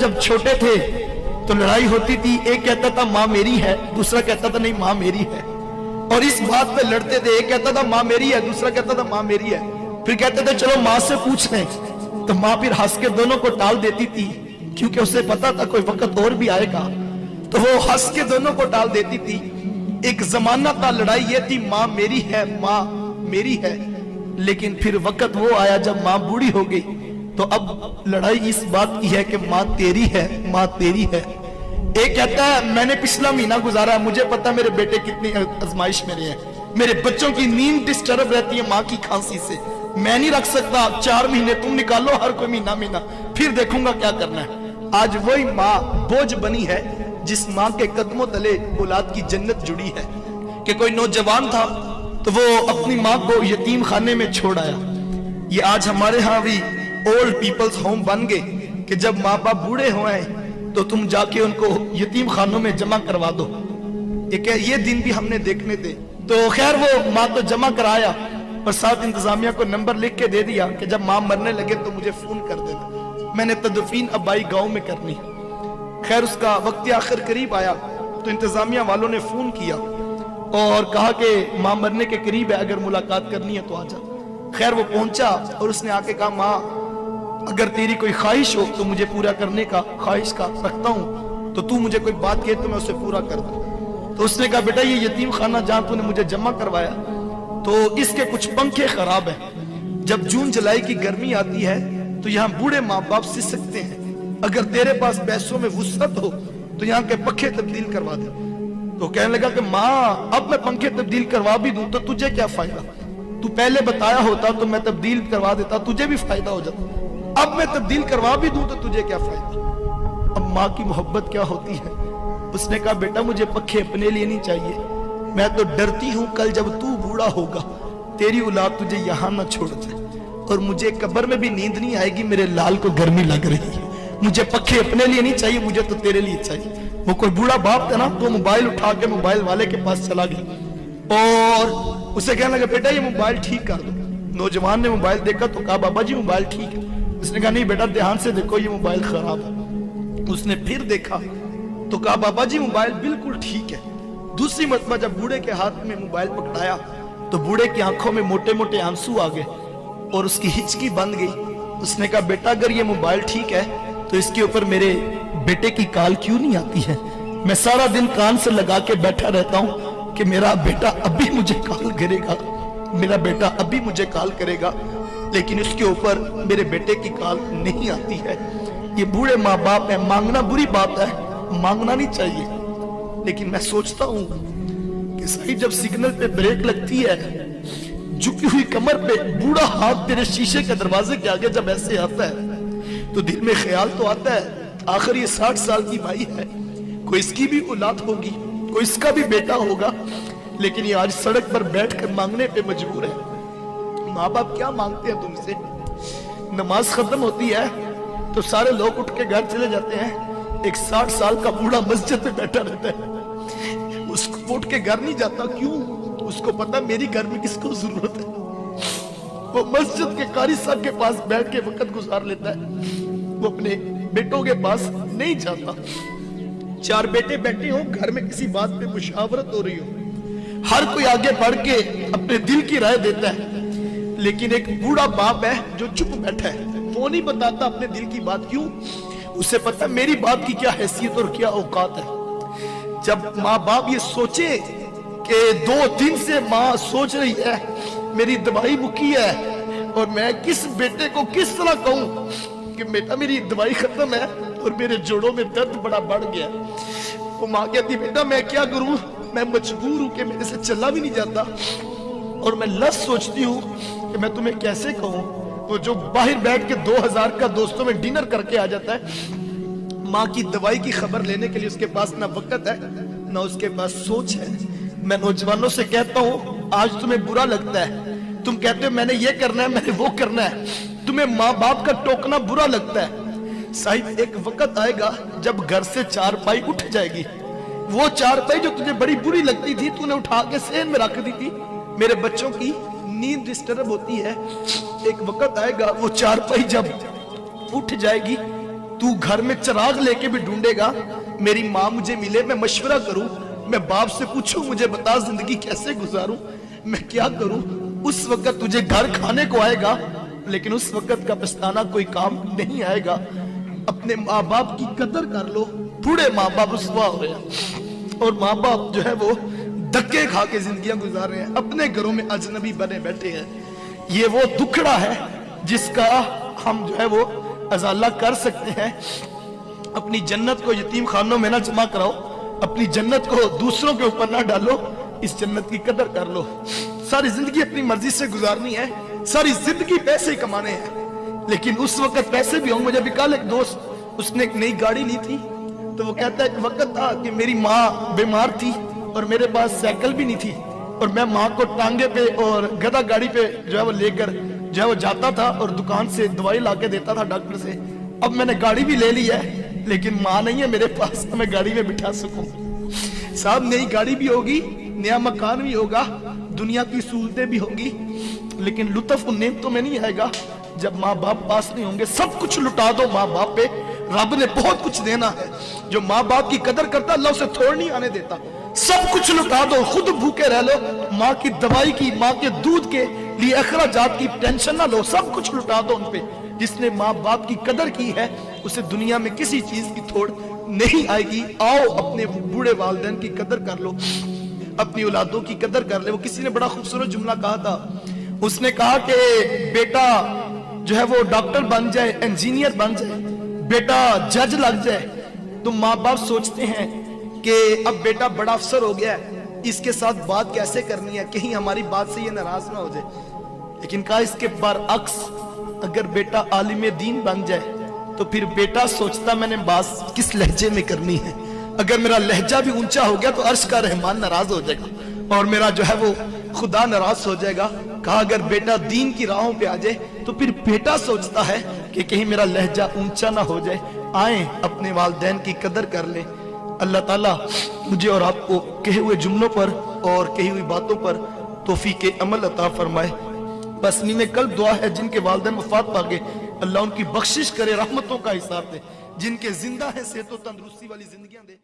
जब छोटे थे तो लड़ाई होती थी, एक कहता था माँ मेरी है, दूसरा कहता था नहीं माँ मेरी है, और इस बात पे लड़ते थे। एक कहता था माँ मेरी है, दूसरा कहता था माँ मेरी है। फिर कहते थे चलो माँ से पूछ लें, तो माँ फिर हंस के दोनों को टाल देती थी, क्योंकि उसे पता था कोई वक्त और भी आएगा, तो वो हंस के दोनों को टाल देती थी। एक जमाना था लड़ाई ये थी माँ मेरी है, माँ मेरी है, लेकिन फिर वक्त वो आया जब माँ बूढ़ी हो गई, तो अब लड़ाई इस बात की है कि माँ तेरी है, माँ तेरी है। एक कहता है मैंने पिछला महीना गुजारा, मुझे पता मेरे बेटे कितनी आजमाइश में रहे हैं, मेरे बच्चों की नींद डिस्टर्ब रहती है माँ की खांसी से, मैं नहीं रख सकता, 4 महीने तुम निकालो, हर कोई महीना फिर देखूंगा क्या करना है। आज वही माँ बोझ बनी है जिस माँ के कदमों तले औलाद की जन्नत जुड़ी है। कि कोई नौजवान था तो वो अपनी माँ को यतीम खाने में छोड़ आया। ये आज हमारे यहाँ भी ओल्ड पीपल्स होम बन गए कि जब माँ बाप बूढ़े हुए तो तुम जाके उनको यतीम खानों में जमा करवा दो। ये दिन भी हमने देखने थे। तो खैर वो माँ को जमा कराया और साथ इंतजामिया को नंबर लिख के दे दिया कि जब माँ मरने लगे तो मुझे फोन कर देना, मैंने तदफीन अब्बाई गांव में करनी। खैर उसका वक्त आखिर करीब आया तो इंतजामिया वालों ने फोन किया और कहा कि माँ मरने के करीब है, अगर मुलाकात करनी है तो आ जा। खैर वो पहुंचा और उसने आके कहा माँ अगर तेरी कोई ख्वाहिश हो तो मुझे पूरा करने का ख्वाहिश का रखता हूँ, तो तू मुझे कोई बात कहे तो मैं उसे पूरा कर दूं। तो उसने कहा बेटा ये यतीम खाना जहां तूने मुझे जमा करवाया तो इसके कुछ पंखे खराब हैं, जब जून जुलाई की गर्मी आती है तो यहाँ बूढ़े माँ बाप सिस सकते हैं, अगर तेरे पास पैसों में वुसअत हो तो यहाँ के पंखे तब्दील करवा दे। तो कहने लगा कि माँ अब मैं पंखे तब्दील करवा भी दूं तो तुझे क्या फायदा, तू पहले बताया होता तो मैं तब्दील करवा देता, तुझे भी फायदा हो जाता, अब मैं तब्दील करवा भी दूं तो तुझे क्या फायदा। अब माँ की मोहब्बत क्या होती है। उसने कहा बेटा मुझे पंखे अपने लिए नहीं चाहिए, मैं तो डरती हूँ कल जब तू बूढ़ा होगा तेरी औलाद तुझे यहाँ ना छोड़ जाए, और मुझे कब्र में भी नींद नहीं आएगी, मेरे लाल को गर्मी लग रही है, मुझे पंखे अपने लिए नहीं चाहिए, मुझे तो तेरे लिए चाहिए। वो कोई बूढ़ा बाप था ना, तो मोबाइल उठा के मोबाइल वाले के पास चला गया और उसे कहने लगा बेटा ये मोबाइल ठीक कर दो। नौजवान ने मोबाइल देखा तो कहा बाबा जी मोबाइल ठीक है। उसने कहा नहीं बेटा ध्यान से देखो ये मोबाइल खराब है। उसने फिर देखा तो कहा बाबा जी मोबाइल बिल्कुल ठीक है। दूसरी मरतबा जब बूढ़े के हाथ में मोबाइल पकड़ाया तो बूढ़े की आंखों में मोटे मोटे आंसू आ गए और उसकी हिचकी बंद गई। उसने कहा बेटा अगर ये मोबाइल ठीक है तो इसके ऊपर मेरे बेटे की कॉल क्यों नहीं आती है। मैं सारा दिन कान से लगा के बैठा रहता हूँ कि मेरा बेटा अभी मुझे कॉल करेगा, मेरा बेटा अभी मुझे कॉल करेगा, लेकिन इसके ऊपर मेरे बेटे की कॉल नहीं आती है। ये बूढ़े माँ बाप है, मांगना बुरी बात है, मांगना नहीं चाहिए, लेकिन मैं सोचता हूँ कि सही जब सिग्नल पे ब्रेक लगती है, झुकी हुई कमर पे बूढ़ा हाथ तेरे शीशे के दरवाजे के आगे जब ऐसे आता है तो दिल में ख्याल तो आता है आखिर ये 60 साल की भाई है, कोई इसकी भी औलाद होगी, कोई इसका भी बेटा होगा, लेकिन ये आज सड़क पर बैठकर मांगने पे मजबूर है। माँ बाप क्या मांगते हैं तुमसे। नमाज खत्म होती है तो सारे लोग उठ के घर चले जाते हैं, एक 60 साल का बूढ़ा मस्जिद में बैठा रहता है, उसको उठ के घर नहीं जाता। क्यों? उसको पता मेरी घर में किसको जरूरत है। वो मस्जिद के कारी साहब के पास बैठ के वक्त गुजार लेता है, वो अपने बेटों के पास नहीं जाता। 4 बेटे बैठे हो घर में, किसी बात पे मुशावरत हो रही हो, हर कोई आगे बढ़ के अपने दिल की राय देता है, लेकिन एक बूढ़ा बाप है जो चुप बैठा है, वो नहीं बताता अपने दिल की बात। क्यों? उसे पता मेरी बात की क्या हैसियत और क्या औकात है। जब माँ बाप ये सोचे कि 2 दिन से माँ सोच रही है मेरी दवाई मुकी है और मैं किस बेटे को किस तरह कहूं कि बेटा मेरी दवाई खत्म है और मेरे जोड़ों में दर्द बड़ा बढ़ गया। वो माँ कहती बेटा मैं क्या करूं, मैं मजबूर हूं कि मेरे से चला भी नहीं जाता और मैं लस सोचती हूं कि मैं तुम्हें कैसे कहूं। वो जो बाहर बैठ के 2000 का दोस्तों में डिनर करके आ जाता है, माँ की दवाई की खबर लेने के लिए उसके पास ना वक्त है ना उसके पास सोच है। मैं नौजवानों से कहता हूँ आज तुम्हें बुरा लगता है, तुम कहते हो मैंने ये करना है मैंने वो करना है, तुम्हें माँ बाप का टोकना बुरा लगता है। साहिब एक वक्त आएगा जब घर से 4 पाई उठ जाएगी, वो 4 पाई जो तुझे बड़ी बुरी लगती थी तूने उठा के सेन में रख दी थी। मेरे बच्चों की नींद डिस्टर्ब होती है, एक वक्त आएगा वो 4 पाई जब उठ जाएगी तू घर में चिराग लेके भी ढूंढेगा, मेरी माँ मुझे मिले, मैं मशवरा करूं, मैं बाप से पूछूं मुझे बता जिंदगी कैसे गुजारूं, मैं क्या करूं। उस वक्त तुझे घर खाने को आएगा, लेकिन उस वक्त का पछताना कोई काम नहीं आएगा। अपने माँ बाप की कदर कर लो। बूढ़े माँ बाप रुसवा हो गए और माँ बाप जो है वो धक्के खा के जिंदगियां गुजार रहे हैं, अपने घरों में अजनबी बने बैठे हैं। ये वो दुखड़ा है जिसका हम जो है वो अजाला कर सकते हैं। अपनी जन्नत को यतीम खानों में ना जमा कराओ, अपनी जन्नत को दूसरों के ऊपर ना डालो, इस जन्नत की कदर कर लो। सारी जिंदगी अपनी मर्जी से गुजारनी है, सारी जिंदगी पैसे कमाने हैं, लेकिन उस वक्त पैसे भी होंगे। मुझे भी कल एक दोस्त, उसने एक नई गाड़ी ली थी, तो वो कहता है एक वक्त था कि मेरी माँ बीमार थी और मेरे पास साइकिल भी नहीं थी, और मैं माँ को टांगे पे और गधा गाड़ी पे जो है वो लेकर जो है वो जाता था और दुकान से दवाई लाके देता था डॉक्टर से। अब मैंने गाड़ी भी ले ली है, लेकिन माँ नहीं है मेरे पास तो मैं गाड़ी में बिठा सकूं। साहब नई गाड़ी भी होगी, नया मकान भी होगा, दुनिया की सहूलतें भी होंगी, लेकिन लुत्फ उन नेमतों में नहीं आएगा जब माँ बाप पास नहीं होंगे। सब कुछ लुटा दो माँ बाप पे, रब ने बहुत कुछ देना है। जो माँ बाप की कदर करता अल्लाह उसे थोड़ नहीं आने देता। सब कुछ लुटा दो, खुद भूखे रह लो, माँ की दवाई की, माँ के दूध के लिए अखराजात की टेंशन ना लो, सब कुछ लुटा दो उन पे। जिसने माँ बाप की कदर की है उसे दुनिया में किसी चीज की थोड़ नहीं आएगी। आओ अपने बूढ़े वालिदैन की कदर कर लो, अपनी औलादों की कदर कर ले। वो किसी ने बड़ा खूबसूरत जुमला कहा था, उसने कहा कि बेटा जो है वो डॉक्टर बन जाए, इंजीनियर बन जाए, बेटा जज लग जाए, तो माँ बाप सोचते हैं कि अब बेटा बड़ा अफसर हो गया है, इसके साथ बात कैसे करनी है, कहीं हमारी बात से ये नाराज ना हो जाए। लेकिन कहा इसके बरअक्स, अगर बेटा आलिम दीन बन जाए तो फिर बेटा सोचता मैंने बात किस लहजे में करनी है। अगर मेरा लहजा भी ऊंचा हो गया तो अर्श का रहमान नाराज हो जाएगा और मेरा जो है वो खुदा नाराज हो जाएगा। कहा अगर बेटा दीन की राहों पे आ जाए तो फिर बेटा सोचता है कि कहीं मेरा लहजा ऊंचा ना हो जाए। आए अपने वालिदैन की कदर कर ले। अल्लाह ताला मुझे और आपको कहे हुए जुमलों पर और कही हुई बातों पर तौफीक अमल अता फरमाए। बस में कल दुआ है जिनके वालिदैन वफात पा गए, अल्लाह उनकी बख्शिश करे, रहमतों का हिसाब दे। जिनके जिंदा है सेहत और तंदुरुस्ती वाली जिंदगियां दे।